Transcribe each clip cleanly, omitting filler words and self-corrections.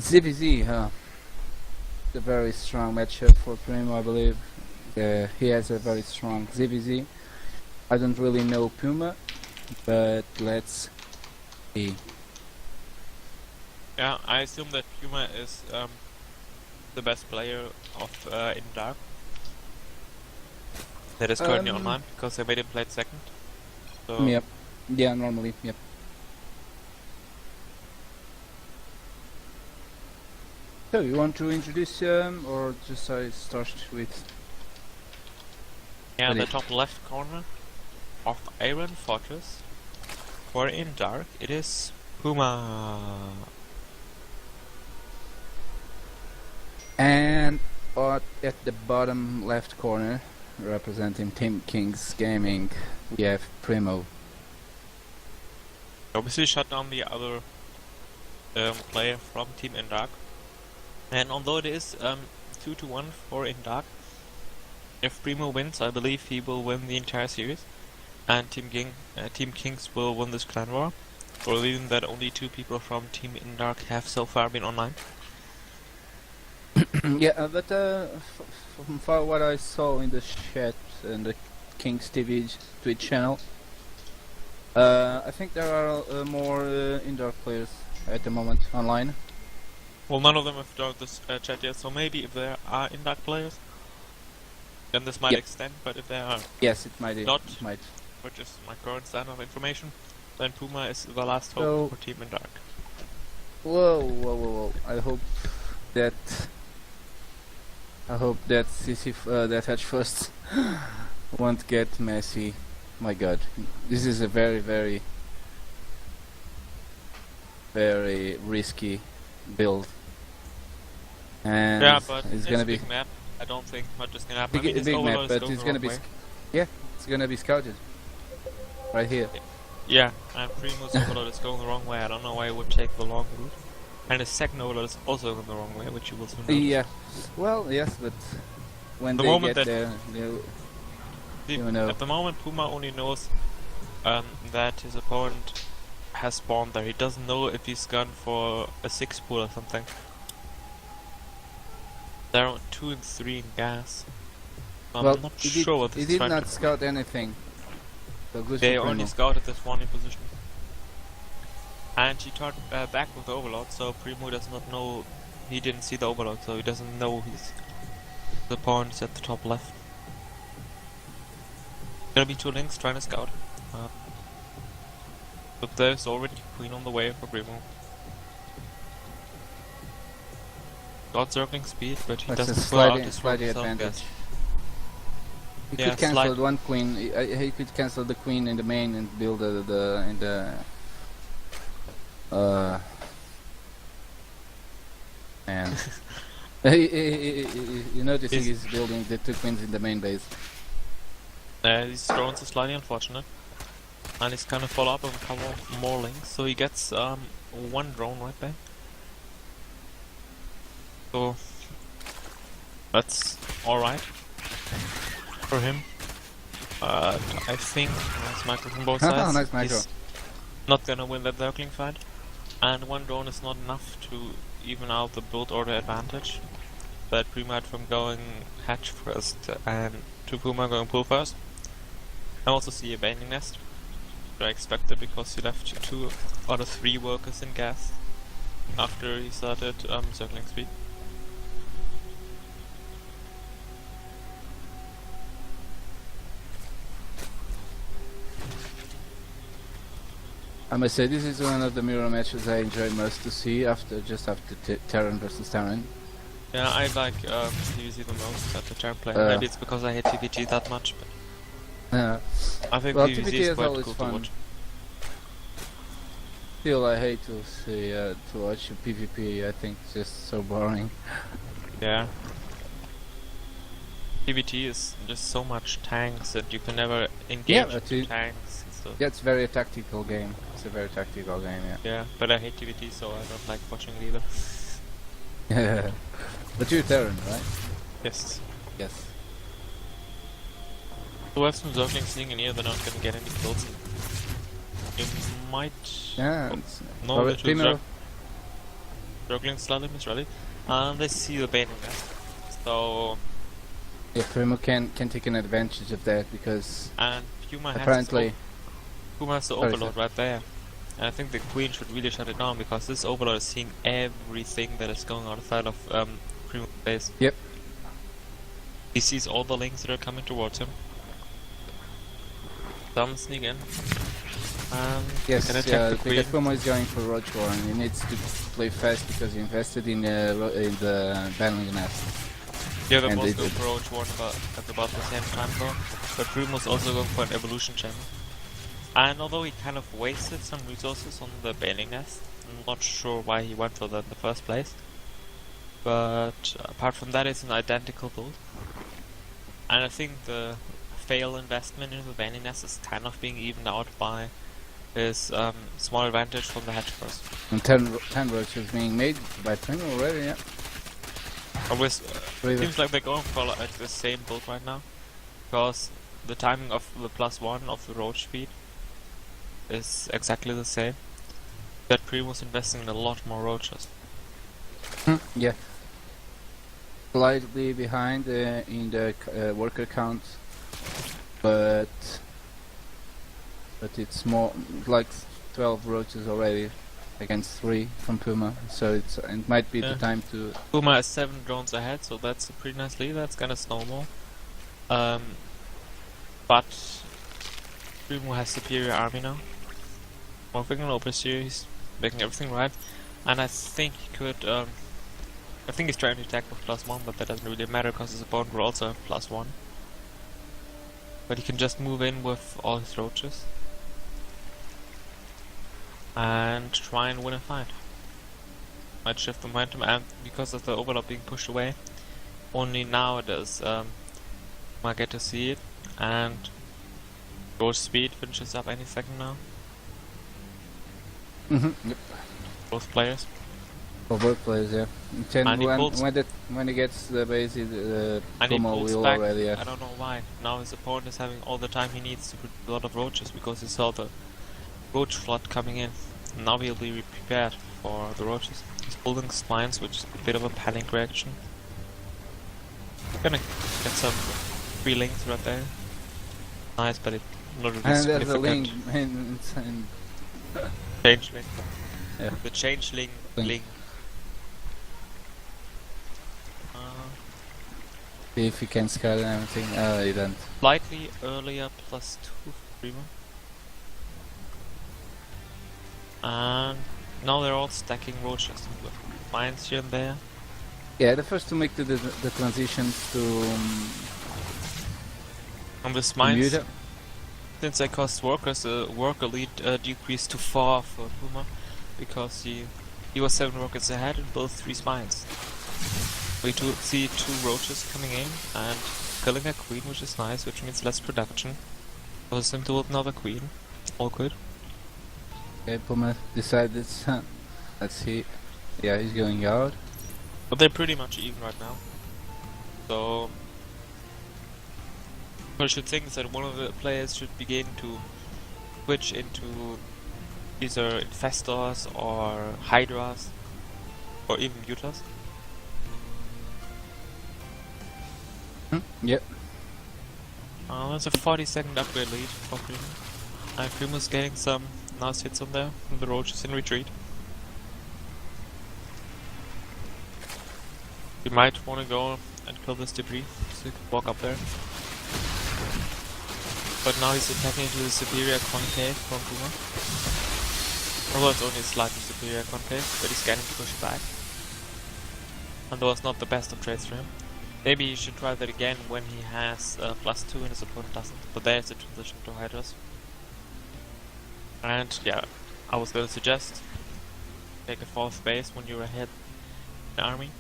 ZVZ, huh? A very strong matchup for Prymuh, I believe. He has a very strong ZVZ. I don't really know PuMa, but let's see. Yeah, I assume that PuMa is the best player of InDark. That is currently online, because I made him play second. So Yep. Yeah, normally, yep. So, you want to introduce him, or just I start with... yeah, What the is- top left corner of Iron Fortress for InDark, it is PuMa. And at the bottom left corner, representing Team KingZgaming, we have Prymuh. Obviously shut down the other player from Team InDark. And although it is 2-1 for InDark, if Prymuh wins, I believe he will win the entire series, and Team Kings will win this clan war, for the reason that only 2 people from Team InDark have so far been online. Yeah, but from what I saw in the chat and the King's TV Twitch channel, I think there are more InDark players at the moment online. Well, none of them have joined this chat yet, so maybe if there are InDark players, then this might Yep. extend, but if there are Yes, it might. not, It might. which is my current standard of information, then PuMa is the last hope So- for Team InDark. Whoa! I hope that that Hatch first won't get messy. My God, this is a very risky build, and Yeah, but it's it's gonna a be big map. I don't think much is gonna happen. big, I mean, his big map, overload is but going it's the gonna wrong be way. it's gonna be scouted right here. Yeah, and Prymuh's overload is going the wrong way. I don't know why it would take the long route. And his second overload is also going the wrong way, which you will soon notice. Yeah, well, yes, but when The they moment get that- there, you know. At the moment, PuMa only knows that his opponent has spawned there. He doesn't know if he's gone for a 6 pool or something. There are 2 and 3 in gas. I'm well, not he sure what he this is did trying not to... scout anything. So good They for only Prymuh. scouted this one in position. And he turned back with the overload, so Prymuh does not know... He didn't see the overload, so he doesn't know his opponent is at the top left. Gonna be 2 links trying to scout. But there's already Queen on the way for Prymuh. Got circling speed, but he That's a doesn't pull out his slightly self advantage. gas. He Yeah, could cancel slight- one queen. He could cancel the queen in the main and build and you notice he's building the 2 queens in the main base. These drones are slightly unfortunate. And he's gonna follow up with a couple more links, so he gets 1 drone right back. So that's alright for him. I think nice micro from both sides. Nice micro. He's not gonna win that circling fight. And 1 drone is not enough to even out the build order advantage. That Prymuh from going hatch first and to PuMa going pool first. I also see a binding nest. I expected because he left 2 out of 3 workers in gas after he started circling speed. I must say this is one of the mirror matches I enjoy most to see after Terran versus Terran. Yeah, I like PvZ the most at the turn play. Uh. Maybe it's because I hate PvT that much, but I think Well, PvZ PvT is is quite always cool fun. to watch. Still, I hate to see to watch PvP. I think it's just so boring. Yeah. PvT is just so much tanks that you can never engage but with it- tanks and stuff. Yeah, it's very a tactical game. It's a very tactical game, Yeah, but I hate PvT, so I don't like watching it either. yeah. But you're Terran, right? Yes. Yes. Who have some circling sneaking in here, they're not gonna get any kills. It might... Yeah. Oh, It's no, probably that was Prymuh. Struggling slightly, Miss Rally. And they see the baiting nest. So, Yeah, Prymuh can take an advantage of that because and PuMa apparently has the Sorry, overlord right there. And I think the queen should really shut it down because this overlord is seeing everything that is going outside of Prymuh's base. Yep. He sees all the links that are coming towards him. Some sneak in. yes, can attack the queen. because PuMa is going for Roach War and he needs to play fast because he invested in the battling nest. Yeah, they And both they go did. for Roach War at about the same time though. But Prymuh's also going for an evolution channel. And although he kind of wasted some resources on the bailing nest, I'm not sure why he went for that in the first place. But apart from that, it's an identical build. And I think the fail investment into the bailing nest is kind of being evened out by his small advantage from the hedge first. And 10 roaches being made by Prymuh already, yeah. Always Really? seems like they're going for like the same build right now, because the timing of the +1 of the roach speed is exactly the same. That Prymuh was investing in a lot more roaches. Yeah. Slightly behind in the worker count, but it's more like 12 roaches already against 3 from PuMa, so it might be the time to. PuMa is 7 drones ahead, so that's a pretty nice lead. That's gonna snowball. But Prymuh has superior army now. Moving on over here, he's making everything right, and I think he could. I think he's trying to attack with +1, but that doesn't really matter because his opponent will also have +1. But he can just move in with all his roaches and try and win a fight. Might shift the momentum, and because of the overlord being pushed away, only now does I get to see it, and Roach speed finishes up any second now. Yep. Both players. For both players, yeah. And When he gets the base, And he PuMa pulls will back. already I have. don't know why. Now his opponent is having all the time he needs to put a lot of roaches because he saw the roach flood coming in. Now he'll be prepared for the roaches. He's building spines, which is a bit of a panic reaction. Gonna get some free links right there. Nice, but it not really And there's a significant. link in Changeling. Yeah. The changeling Link. link. see if he can scout and everything. He don't. Slightly earlier +2 for Prymuh. And now they're all stacking roaches with mines here and there. Yeah, the first to make the transition to And with mines, Bermuda. since they cost workers, the worker lead decreased to 4 for PuMa because he was 7 workers ahead and built 3 spines. We see 2 roaches coming in and killing a queen, which is nice, which means less production. Forces him to build another queen. All good. Okay, PuMa decided. Let's see. Yeah, he's going out. But they're pretty much even right now. So what I should think is that one of the players should begin to switch into either infestors or hydras or even mutas. Yep. That's a 40-second upgrade lead for Prymuh. And Prymuh's getting some nice hits on there, and the roach is in retreat. You might want to go and kill this debris, so you can walk up there. But now he's attacking into the superior concave from PuMa. Although it's only a slightly superior concave, but he's getting to push back. And that was not the best of trades for him. Maybe he should try that again when he has +2 and his opponent doesn't. But there's the transition to Hydras. And yeah, I was going to suggest take a 4th base when you're ahead in the army.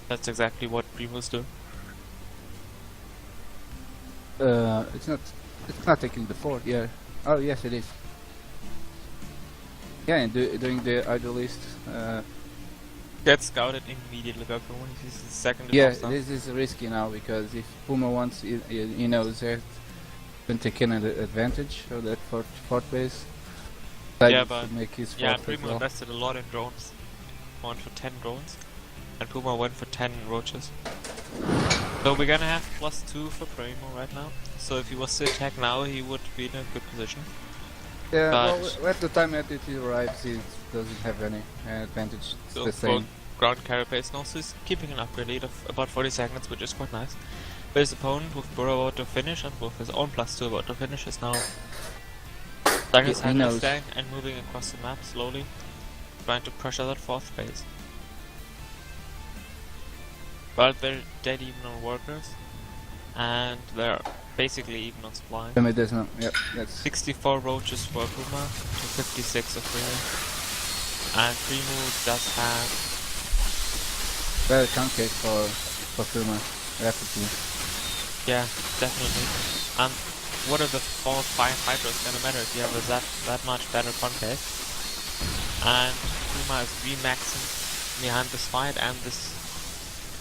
That's exactly what Prymuh's do. It's not taking the fort. Yeah. Oh yes, it is. Yeah, and doing the idolist. Get scouted immediately back when he sees the second Yeah, stuff. this is risky now because if PuMa wants, he knows that can take an advantage of that fort base. Yeah, Decided but to make his yeah, fort as Prymuh well. invested a lot in drones. went for 10 drones, and PuMa went for 10 roaches. So we're gonna have +2 for Prymuh right now. So if he was to attack now, he would be in a good position. Yeah, But well, at the time that he arrives, he doesn't have any advantage. It's so the for same. ground carapace now, so he's keeping an upgrade lead of about 40 seconds, which is quite nice. But his opponent, with Burrow about to finish and with his own +2 about to finish, is now stuck his He knows. stack and moving across the map slowly, trying to pressure that 4th base. But they're dead even on workers, and they're basically even on supply. I mean, there's no. Yep, that's 64 roaches for PuMa to 56 of Prymuh. And Prymuh does have very concave for PuMa, rapidly. yeah, definitely. And what are the 4 or 5 fighters gonna matter if you have that much better concave? And PuMa is remaxing behind this fight, and this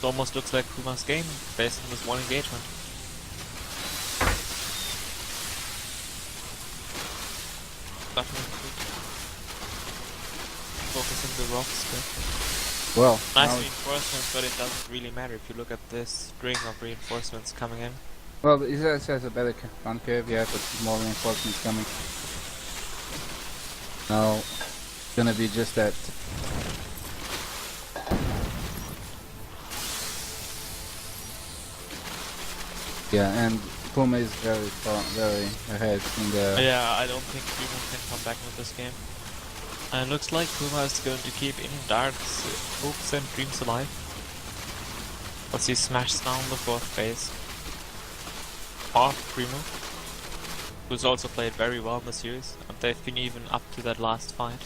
it almost looks like PuMa's game based on this one engagement. Definitely focusing the rocks there. Well, Nice now reinforcements, but it doesn't really matter if you look at this string of reinforcements coming in. well, it has a better concave, yeah, but more reinforcements coming. Now, it's gonna be just that. Yeah, and PuMa is very far, very ahead in the. Yeah, I don't think Prymuh can come back with this game. And it looks like PuMa is going to keep InDark's hopes and dreams alive. As he smashes down the 4th base of Prymuh, who's also played very well in the series, and they've been even up to that last fight.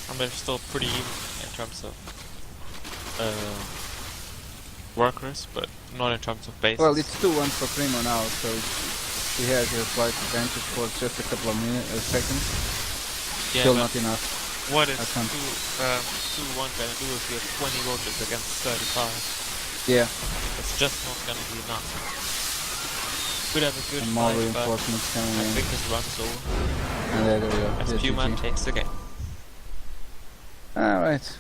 And they're still pretty even in terms of workers, but not in terms of bases. Well, it's 2-1 for Prymuh now, so he has a slight advantage for just a couple of seconds. yeah, Still but not enough. what is I can't- 2-1 gonna do if you have 20 roaches against 35? Yeah, It's just not gonna be enough. Could have a good and more fight, but reinforcements coming I in. think his run is over And there we go. as GG. PuMa takes the game. Alright.